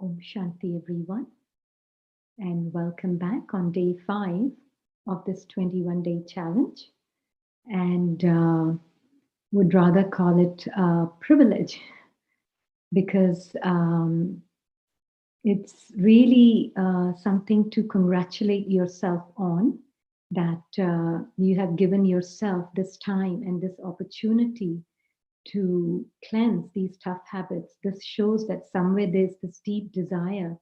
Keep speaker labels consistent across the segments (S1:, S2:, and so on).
S1: Om Shanti, everyone, and welcome back on day 5 of this 21-day challenge. And would rather call it a privilege because it's really something to congratulate yourself on, that you have given yourself this time and this opportunity to cleanse these tough habits. This shows that somewhere there's this deep desire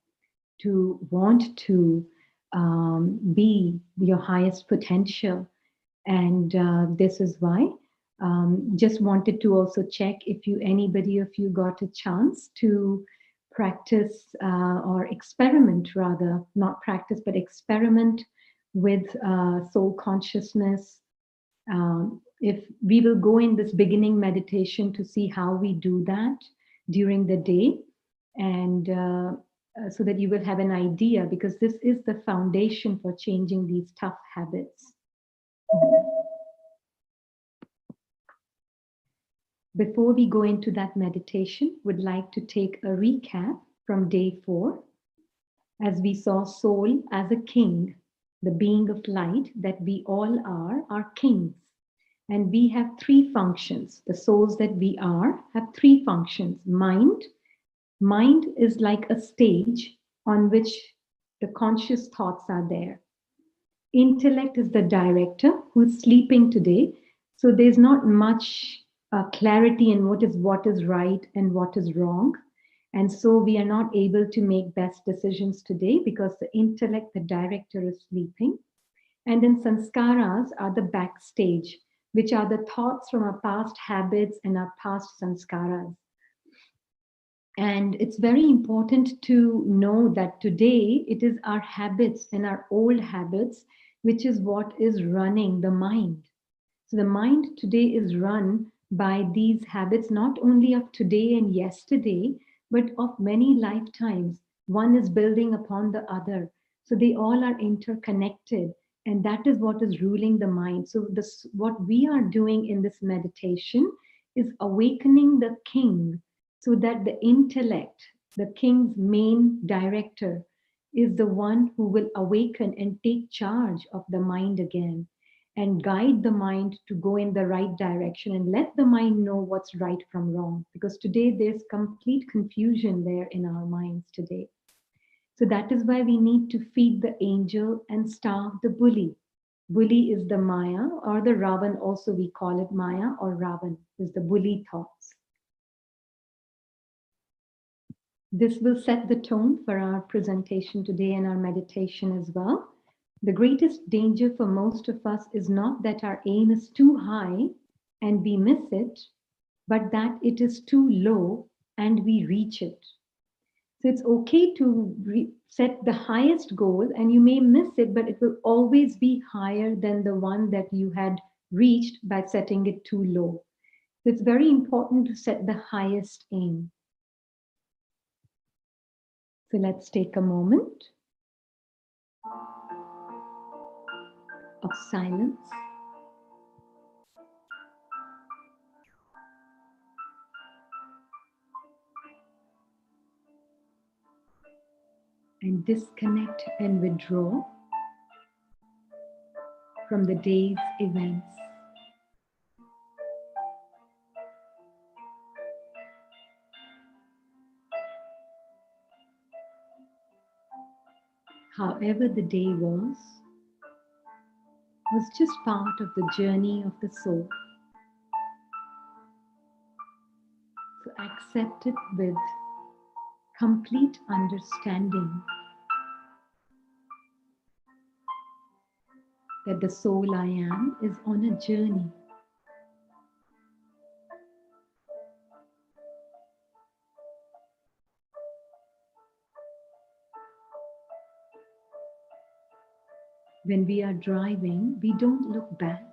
S1: to want to be your highest potential. And this is why just wanted to also check if anybody of you got a chance to practice or experiment, rather, not practice, but experiment with soul consciousness. If we will go in this beginning meditation to see how we do that during the day, and so that you will have an idea, because this is the foundation for changing these tough habits. Before we go into that meditation, would like to take a recap from day 4. As we saw soul as a king, the being of light that we all are kings. And we have 3 functions. The souls that we are have 3 functions. Mind is like a stage on which the conscious thoughts are there. Intellect is the director who's sleeping today. So there's not much clarity in what is right and what is wrong. And so we are not able to make best decisions today because the intellect, the director, is sleeping. And then sanskaras are the backstage, which are the thoughts from our past habits and our past sanskaras. And it's very important to know that today it is our habits and our old habits, which is what is running the mind. So the mind today is run by these habits, not only of today and yesterday, but of many lifetimes. One is building upon the other. So they all are interconnected. And that is what is ruling the mind. So what we are doing in this meditation is awakening the king, so that the intellect, the king's main director, is the one who will awaken and take charge of the mind again and guide the mind to go in the right direction and let the mind know what's right from wrong. Because today there's complete confusion there in our minds today. So that is why we need to feed the angel and starve the bully. Bully is the Maya, or the Ravan, also we call it Maya or Ravan, is the bully thoughts. This will set the tone for our presentation today and our meditation as well. The greatest danger for most of us is not that our aim is too high and we miss it, but that it is too low and we reach it. So it's okay to set the highest goal, and you may miss it, but it will always be higher than the one that you had reached by setting it too low. So it's very important to set the highest aim. So let's take a moment of silence. And disconnect and withdraw from the day's events. However the day was just part of the journey of the soul. So accept it with complete understanding that the soul I am is on a journey. When we are driving, we don't look back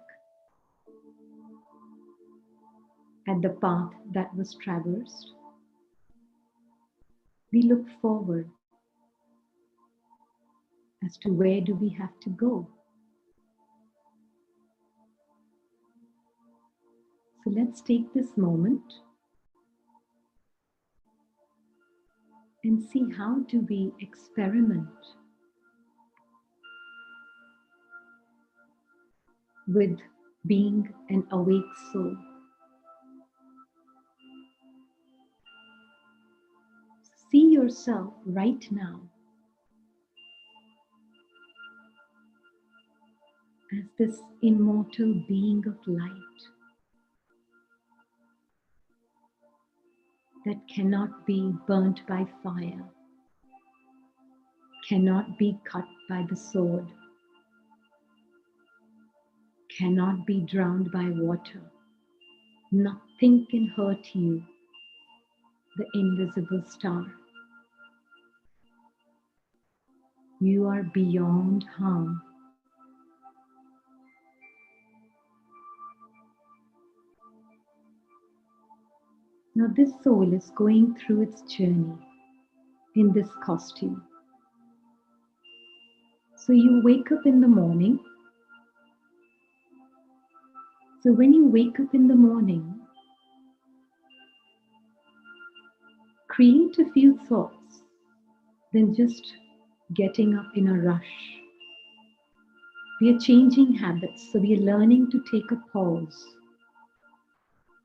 S1: at the path that was traversed. We look forward as to where do we have to go. So let's take this moment and see how do we experiment with being an awake soul. See yourself right now as this immortal being of light that cannot be burnt by fire, cannot be cut by the sword, cannot be drowned by water. Nothing can hurt you, the invisible star. You are beyond harm. Now this soul is going through its journey in this costume. So you wake up in the morning. So when you wake up in the morning, create a few thoughts than just getting up in a rush. We are changing habits, so we are learning to take a pause.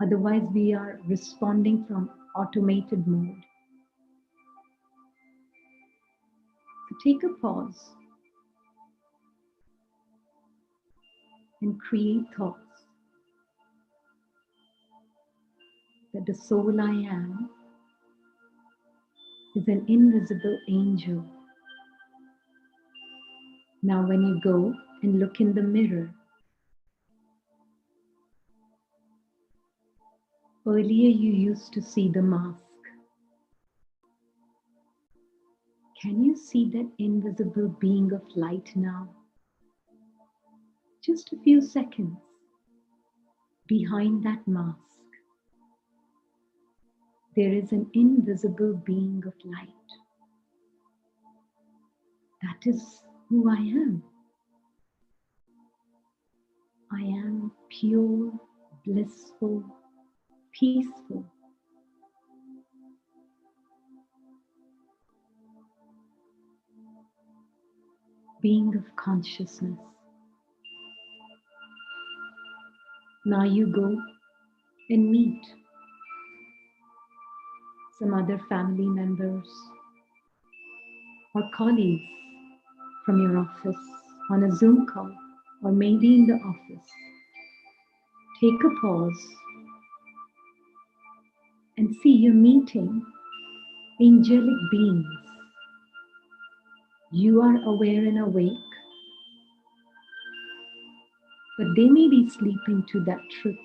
S1: Otherwise, we are responding from automated mode. So take a pause and create thoughts that the soul I am is an invisible angel. Now when you go and look in the mirror, earlier you used to see the mask. Can you see that invisible being of light now? Just a few seconds behind that mask, there is an invisible being of light. That is who I am. I am pure, blissful, peaceful. Being of consciousness. Now you go and meet some other family members or colleagues from your office on a Zoom call or maybe in the office. Take a pause and see you're meeting angelic beings. You are aware and awake, but they may be sleeping to that truth.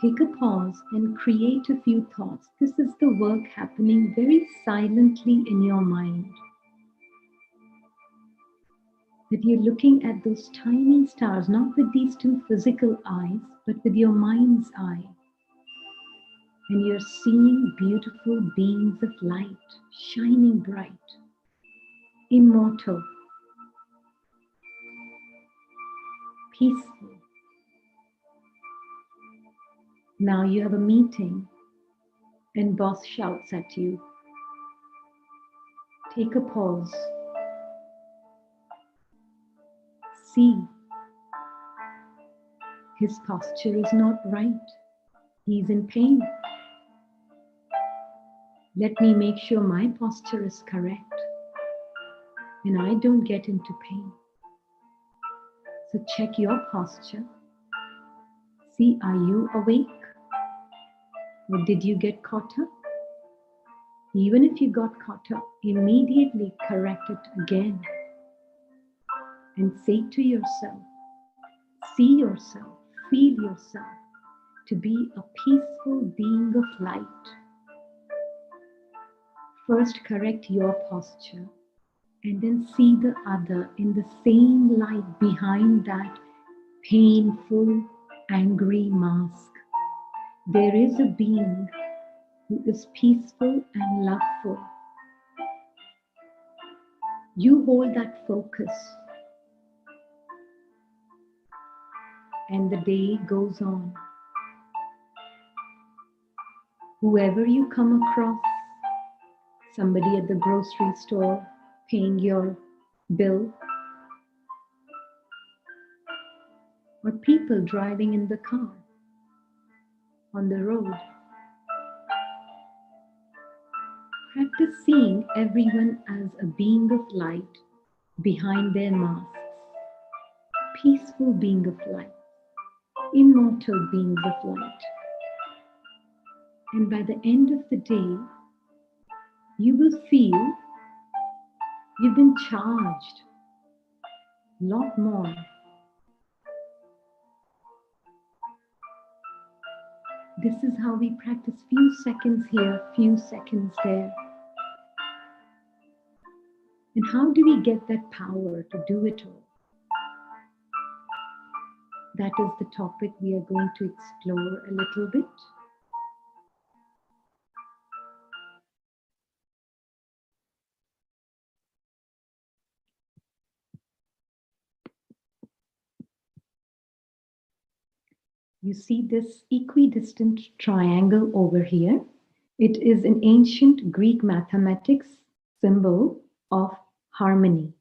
S1: Take a pause and create a few thoughts. This is the work happening very silently in your mind. That you're looking at those tiny stars, not with these two physical eyes, but with your mind's eye. And you're seeing beautiful beings of light, shining bright, immortal, peaceful. Now you have a meeting and boss shouts at you. Take a pause. See, his posture is not right. He's in pain. Let me make sure my posture is correct and I don't get into pain. So check your posture. See, are you awake? Or did you get caught up? Even if you got caught up, immediately correct it again. And say to yourself, see yourself, feel yourself to be a peaceful being of light. First correct your posture and then see the other in the same light behind that painful, angry mask. There is a being who is peaceful and loveful. You hold that focus and the day goes on. Whoever you come across somebody at the grocery store paying your bill, or people driving in the car, on the road. Practice seeing everyone as a being of light behind their masks, peaceful being of light, immortal beings of light. And by the end of the day, you will feel you've been charged a lot more. This is how we practice few seconds here, few seconds there. And how do we get that power to do it all? That is the topic we are going to explore a little bit. You see this equidistant triangle over here. It is an ancient Greek mathematics symbol of harmony.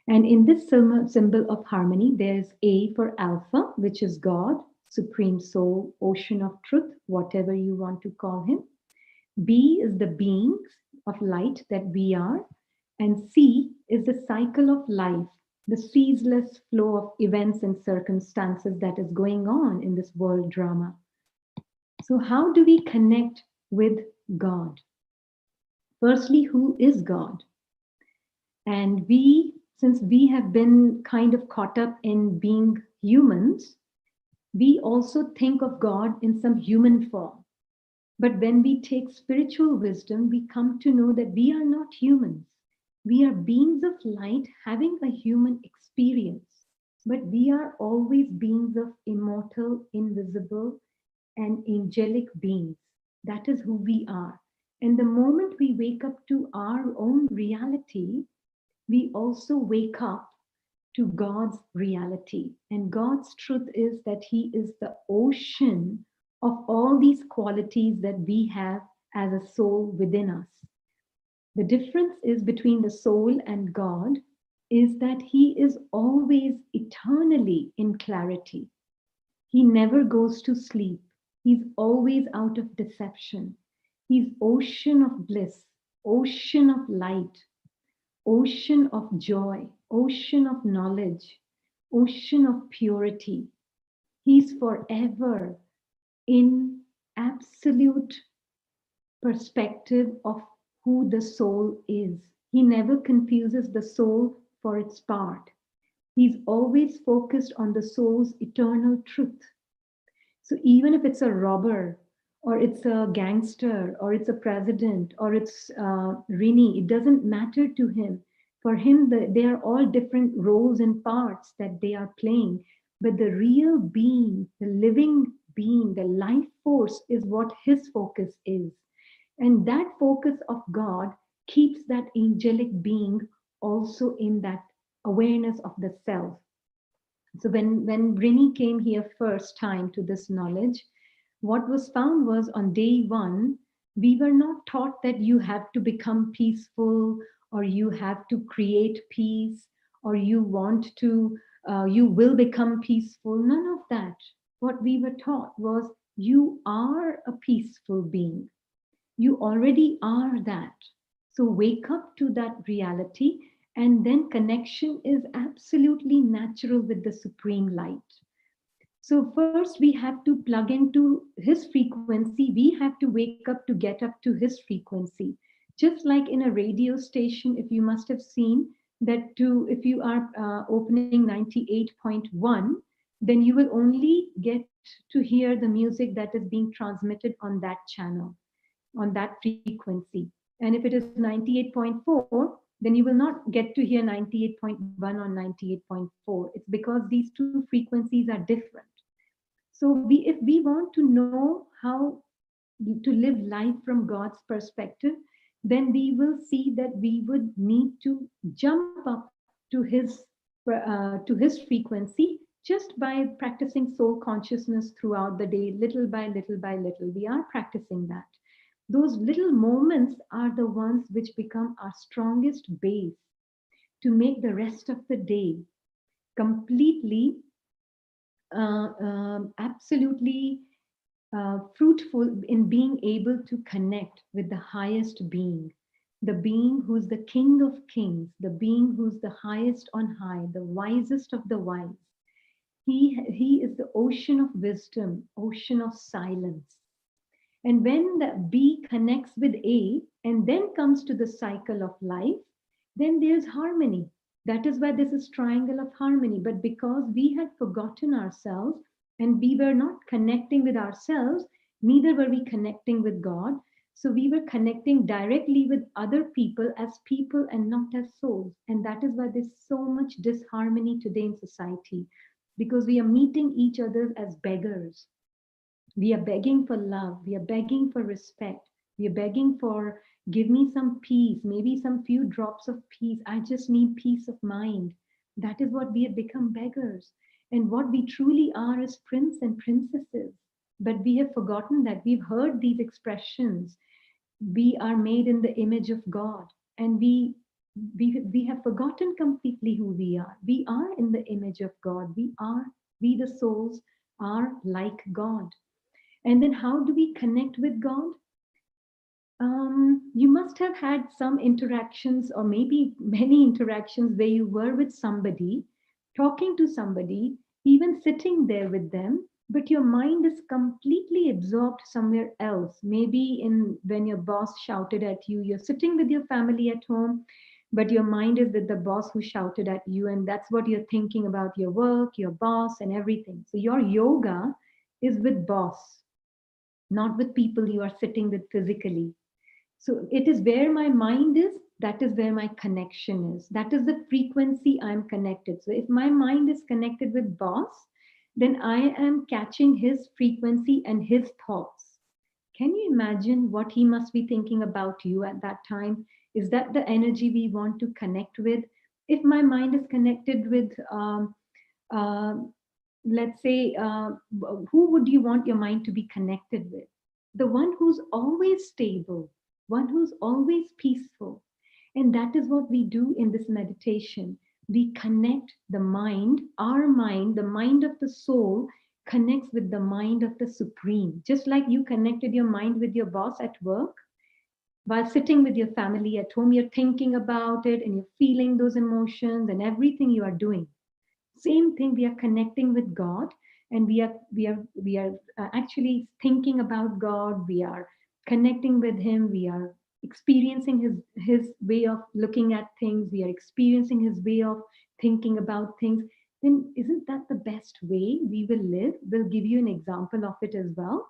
S1: And in this symbol of harmony, there's A for Alpha, which is God, Supreme Soul, Ocean of Truth, whatever you want to call him. B is the beings of light that we are. And C is the cycle of life, the ceaseless flow of events and circumstances that is going on in this world drama. So how do we connect with God? Firstly, who is God? And since we have been kind of caught up in being humans, we also think of God in some human form. But when we take spiritual wisdom, we come to know that we are not humans. We are beings of light having a human experience, but we are always beings of immortal, invisible, and angelic beings. That is who we are. And the moment we wake up to our own reality, we also wake up to God's reality. And God's truth is that he is the ocean of all these qualities that we have as a soul within us. The difference is between the soul and God is that he is always eternally in clarity. He never goes to sleep. He's always out of deception. He's ocean of bliss, ocean of light, ocean of joy, ocean of knowledge, ocean of purity. He's forever in absolute perspective of who the soul is. He never confuses the soul for its part. He's always focused on the soul's eternal truth. So even if it's a robber, or it's a gangster, or it's a president, or it's Rini, it doesn't matter to him. For him, they are all different roles and parts that they are playing. But the real being, the living being, the life force is what his focus is. And that focus of God keeps that angelic being also in that awareness of the self. So when Rini came here first time to this knowledge, what was found was on day one, we were not taught that you have to become peaceful, or you have to create peace, or you will become peaceful. None of that. What we were taught was you are a peaceful being. You already are that. So wake up to that reality, and then connection is absolutely natural with the supreme light. So first we have to plug into his frequency. We have to wake up to get up to his frequency. Just like in a radio station, if you must have seen that if you are opening 98.1, then you will only get to hear the music that is being transmitted on that channel, on that frequency. And if it is 98.4, then you will not get to hear 98.1 or 98.4. It's because these two frequencies are different. So if we want to know how to live life from God's perspective, then we will see that we would need to jump up to his frequency just by practicing soul consciousness throughout the day, little by little by little. We are practicing that. Those little moments are the ones which become our strongest base to make the rest of the day completely, absolutely fruitful in being able to connect with the highest being, the being who's the King of Kings, the being who's the highest on high, the wisest of the wise. He is the ocean of wisdom, ocean of silence. And when the B connects with A and then comes to the cycle of life, then there's harmony. That is why this is triangle of harmony. But because we had forgotten ourselves and we were not connecting with ourselves, neither were we connecting with God. So we were connecting directly with other people and not as souls. And that is why there's so much disharmony today in society, because we are meeting each other as beggars. We are begging for love. We are begging for respect. We are begging for, give me some peace, maybe some few drops of peace. I just need peace of mind. That is what we have become, beggars. And what we truly are is prince and princesses. But we have forgotten that. We've heard these expressions. We are made in the image of God. And we have forgotten completely who we are. We are in the image of God. We the souls are like God. And then how do we connect with God? You must have had some interactions, or maybe many interactions, where you were with somebody, talking to somebody, even sitting there with them, but your mind is completely absorbed somewhere else. Maybe in when your boss shouted at you, you're sitting with your family at home, but your mind is with the boss who shouted at you, and that's what you're thinking about, your work, your boss, and everything. So your yoga is with boss, not with people you are sitting with physically. So it is where my mind is, that is where my connection is. That is the frequency I'm connected. So if my mind is connected with boss, then I am catching his frequency and his thoughts. Can you imagine what he must be thinking about you at that time? Is that the energy we want to connect with? If my mind is connected with uh, let's say, who would you want your mind to be connected with? The one who's always stable, one who's always peaceful. And that is what we do in this meditation. We connect the mind, our mind, the mind of the soul connects with the mind of the Supreme. Just like you connected your mind with your boss at work, while sitting with your family at home, you're thinking about it and you're feeling those emotions and everything you are doing. Same thing, we are connecting with God, and we are actually thinking about God. We are connecting with him. We are experiencing his way of looking at things. We are experiencing his way of thinking about things. Then isn't that the best way we will live? We'll give you an example of it as well.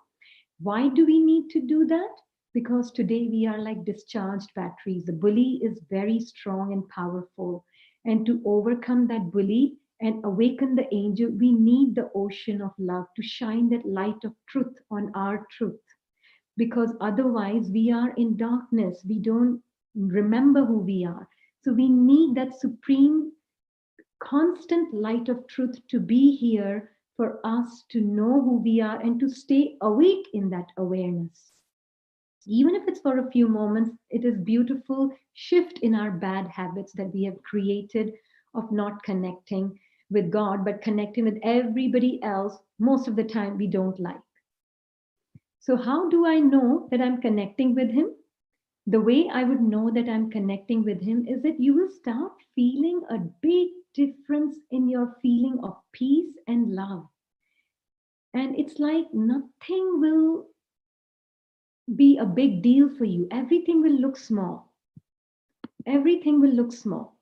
S1: Why do we need to do that? Because today we are like discharged batteries. The bully is very strong and powerful. And to overcome that bully and awaken the angel, we need the ocean of love to shine that light of truth on our truth. Because otherwise, we are in darkness. We don't remember who we are. So we need that supreme constant light of truth to be here for us to know who we are and to stay awake in that awareness. Even if it's for a few moments, it is beautiful shift in our bad habits that we have created of not connecting with God, but connecting with everybody else most of the time we don't like. So how do I know that I'm connecting with him? The way I would know that I'm connecting with him is that you will start feeling a big difference in your feeling of peace and love. And it's like nothing will be a big deal for you. Everything will look small. Everything will look small.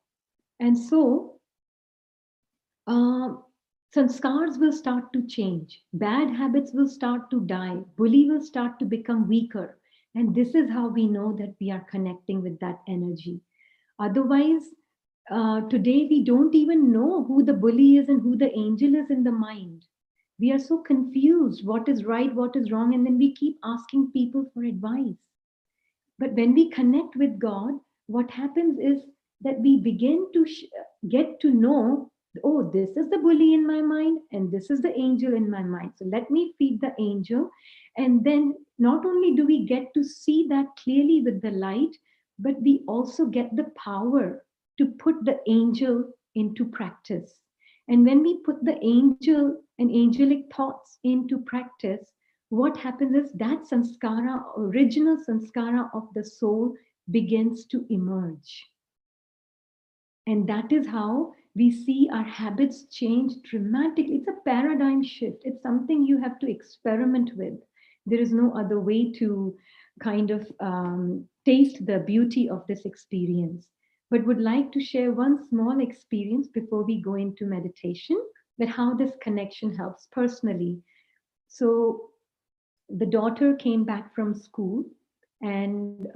S1: And so, uh, sanskars will start to change. Bad habits will start to die. Bully will start to become weaker. And this is how we know that we are connecting with that energy. Otherwise, today we don't even know who the bully is and who the angel is in the mind. We are so confused what is right, what is wrong, and then we keep asking people for advice. But when we connect with God, what happens is that we begin to get to know Oh, this is the bully in my mind, and this is the angel in my mind. So let me feed the angel. And then not only do we get to see that clearly with the light, but we also get the power to put the angel into practice. And when we put the angel and angelic thoughts into practice, what happens is that sanskara, original sanskara of the soul, begins to emerge. And that is how we see our habits change dramatically. It's a paradigm shift. It's something you have to experiment with. There is no other way to kind of taste the beauty of this experience. But would like to share one small experience before we go into meditation, that how this connection helps personally. So the daughter came back from school and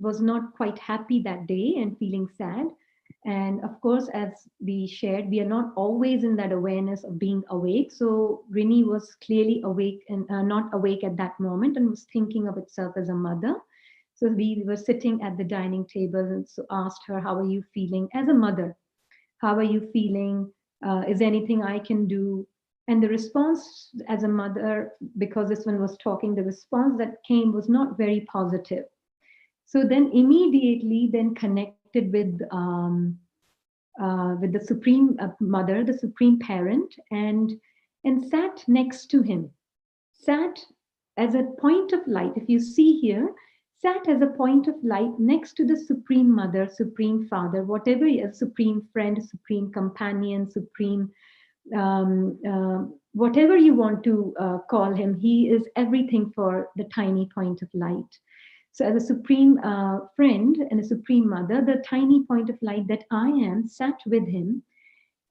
S1: was not quite happy that day and feeling sad. And of course, as we shared, we are not always in that awareness of being awake. So Rini was clearly awake and not awake at that moment and was thinking of itself as a mother. So we were sitting at the dining table and so asked her, how are you feeling as a mother? How are you feeling? Is there anything I can do? And the response as a mother, because this one was talking, the response that came was not very positive. So then immediately then connected with the supreme mother, the supreme parent, and sat next to him, sat as a point of light. If you see here, sat as a point of light next to the supreme mother, supreme father, whatever he is, supreme friend, supreme companion, supreme whatever you want to call him. He is everything for the tiny point of light. So, as a supreme friend and a supreme mother, the tiny point of light that I am sat with him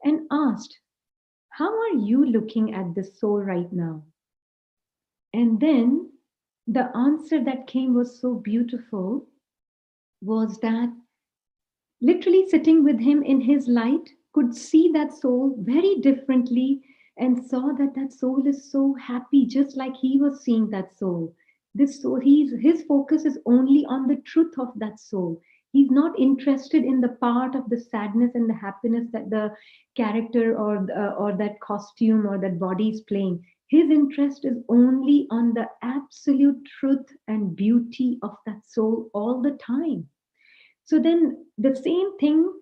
S1: and asked, how are you looking at this soul right now? And then the answer that came was so beautiful, was that literally sitting with him in his light, could see that soul very differently and saw that that soul is so happy, just like he was seeing that soul. This soul, his focus is only on the truth of that soul. He's not interested in the part of the sadness and the happiness that the character or that costume or that body is playing. His interest is only on the absolute truth and beauty of that soul all the time. So then the same thing,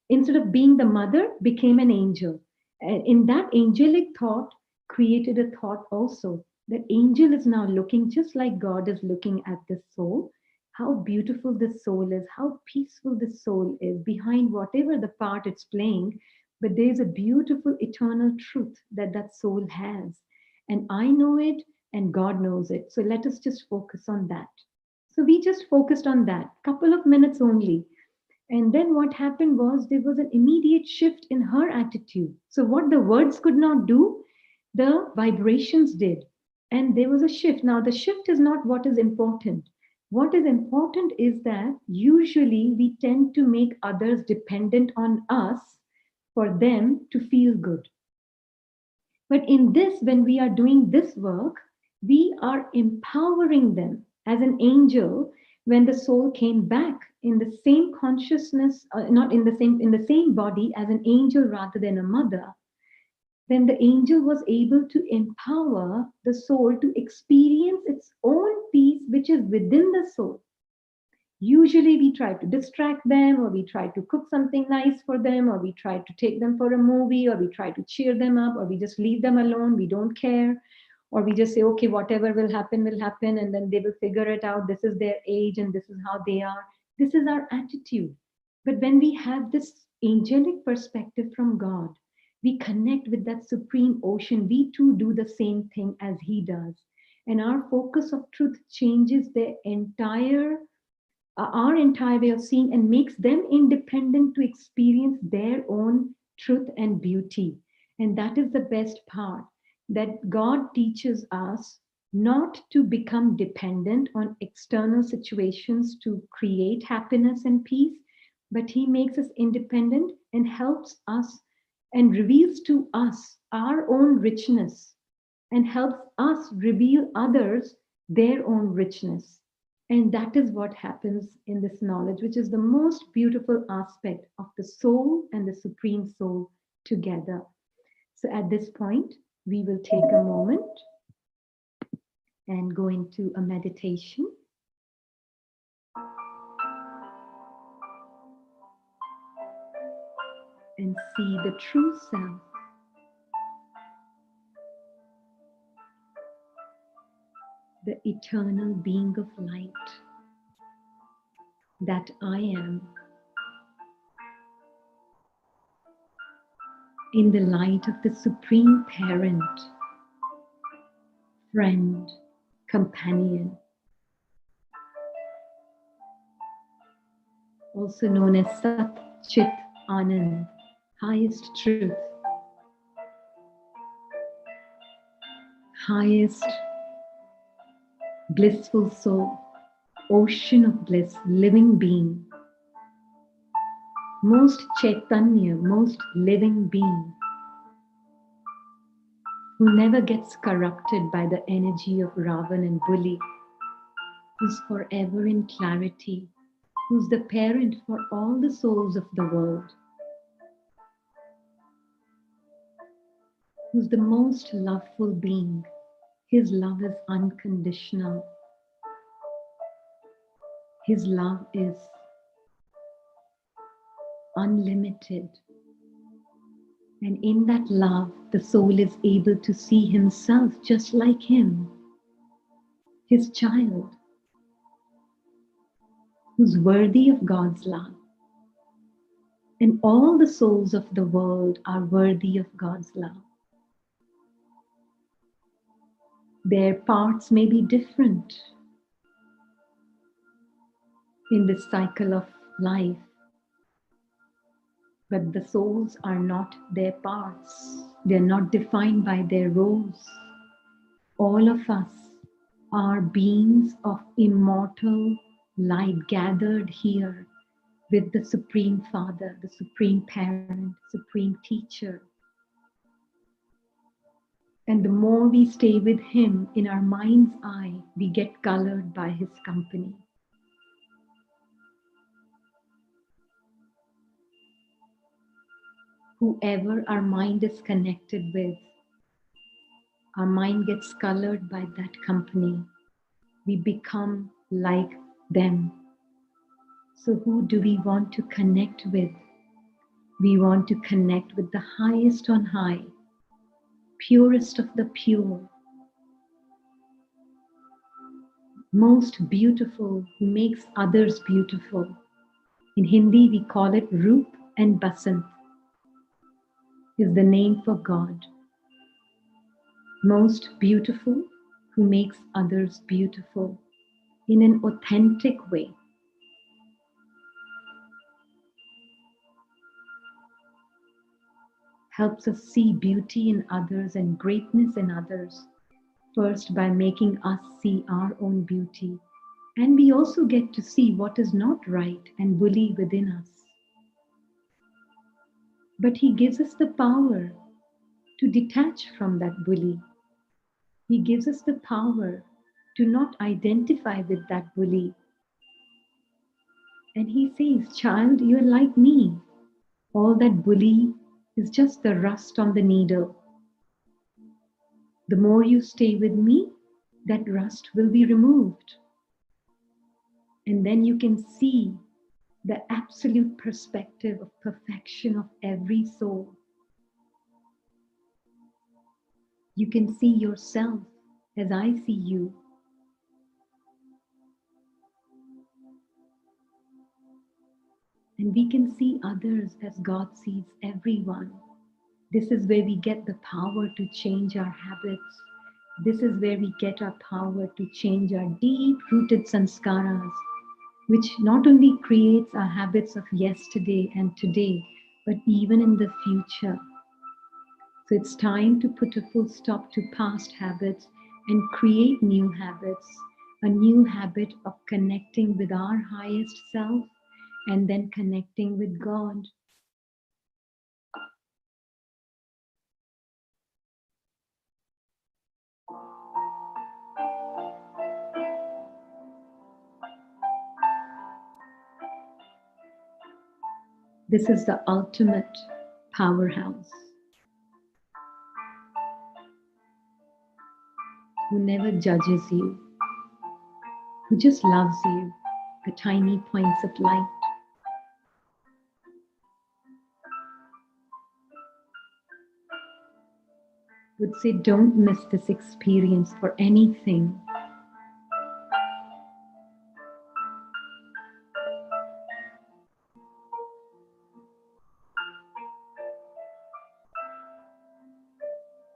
S1: instead of being the mother, became an angel. And in that angelic thought, created a thought also that angel is now looking just like God is looking at this soul. How beautiful this soul is, how peaceful this soul is behind whatever the part it's playing. But there's a beautiful eternal truth that that soul has. And I know it, and God knows it. So let us just focus on that. So we just focused on that, couple of minutes only. And then what happened was there was an immediate shift in her attitude. So what the words could not do, the vibrations did. And there was a shift. Now, the shift is not what is important. What is important is that usually we tend to make others dependent on us for them to feel good. But in this, when we are doing this work, we are empowering them as an angel. When the soul came back in the same consciousness, not in the same body as an angel rather than a mother, then the angel was able to empower the soul to experience its own peace, which is within the soul. Usually we try to distract them, or we try to cook something nice for them, or we try to take them for a movie, or we try to cheer them up, or we just leave them alone, we don't care, or we just say, okay, whatever will happen, and then they will figure it out. This is their age and this is how they are. This is our attitude. But when we have this angelic perspective from God, we connect with that supreme ocean. We too do the same thing as he does. And our focus of truth changes their entire our entire way of seeing, and makes them independent to experience their own truth and beauty. And that is the best part, that God teaches us not to become dependent on external situations to create happiness and peace, but he makes us independent and helps us and reveals to us our own richness and helps us reveal others their own richness. And that is what happens in this knowledge, which is the most beautiful aspect of the soul and the Supreme Soul together. So at this point, we will take a moment and go into a meditation. And see the true self. The eternal being of light that I am, in the light of the Supreme Parent, friend, companion, also known as Sat Chit Anand, highest truth, highest blissful soul, ocean of bliss, living being, most Chaitanya, most living being, who never gets corrupted by the energy of Ravan and Bully, who's forever in clarity, who's the parent for all the souls of the world, who's the most loveful being. His love is unconditional. His love is unlimited. And in that love, the soul is able to see himself just like him, his child, who's worthy of God's love. And all the souls of the world are worthy of God's love. Their parts may be different in this cycle of life, but the souls are not their parts. They're not defined by their roles. All of us are beings of immortal light gathered here with the Supreme Father, the Supreme Parent, Supreme Teacher. And the more we stay with Him in our mind's eye, we get colored by His company. Whoever our mind is connected with, our mind gets colored by that company. We become like them. So who do we want to connect with? We want to connect with the highest on high, purest of the pure, most beautiful, who makes others beautiful. In Hindi, we call it Roop and Basant, is the name for God. Most beautiful, who makes others beautiful in an authentic way. Helps us see beauty in others and greatness in others, first by making us see our own beauty. And we also get to see what is not right and bully within us. But He gives us the power to detach from that bully. He gives us the power to not identify with that bully. And He says, child, you're like me. All that bully is just the rust on the needle. The more you stay with me, that rust will be removed. And then you can see the absolute perspective of perfection of every soul. You can see yourself as I see you. And we can see others as God sees everyone. This is where we get the power to change our habits. This is where we get our power to change our deep-rooted sanskaras, which not only creates our habits of yesterday and today, but even in the future. So it's time to put a full stop to past habits and create new habits, a new habit of connecting with our highest self and then connecting with God. This is the ultimate powerhouse who never judges you, who just loves you, the tiny points of light. Would say, don't miss this experience for anything.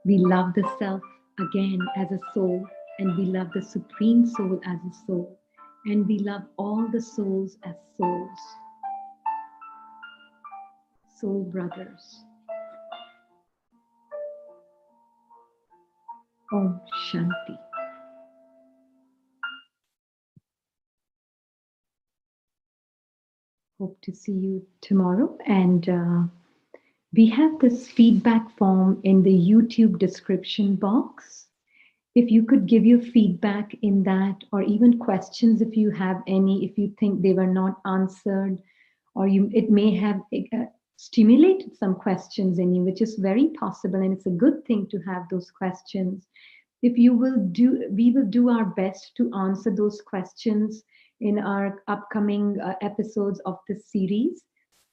S1: We love the self again as a soul, and we love the Supreme Soul as a soul, and we love all the souls as souls, soul brothers. Om Shanti. Hope to see you tomorrow. And we have this feedback form in the YouTube description box. If you could give your feedback in that, or even questions if you have any, if you think they were not answered, or it may have stimulated some questions in you, which is very possible, and it's a good thing to have those questions. If you will do, we will do our best to answer those questions in our upcoming episodes of this series.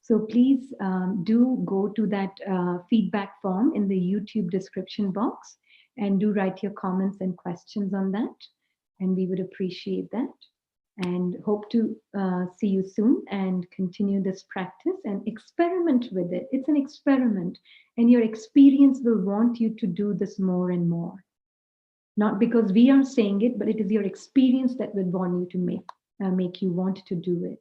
S1: So please do go to that feedback form in the YouTube description box and do write your comments and questions on that. And we would appreciate that. And hope to see you soon and continue this practice and experiment with it. It's an experiment, and your experience will want you to do this more and more. Not because we are saying it, but it is your experience that would want you to make you want to do it.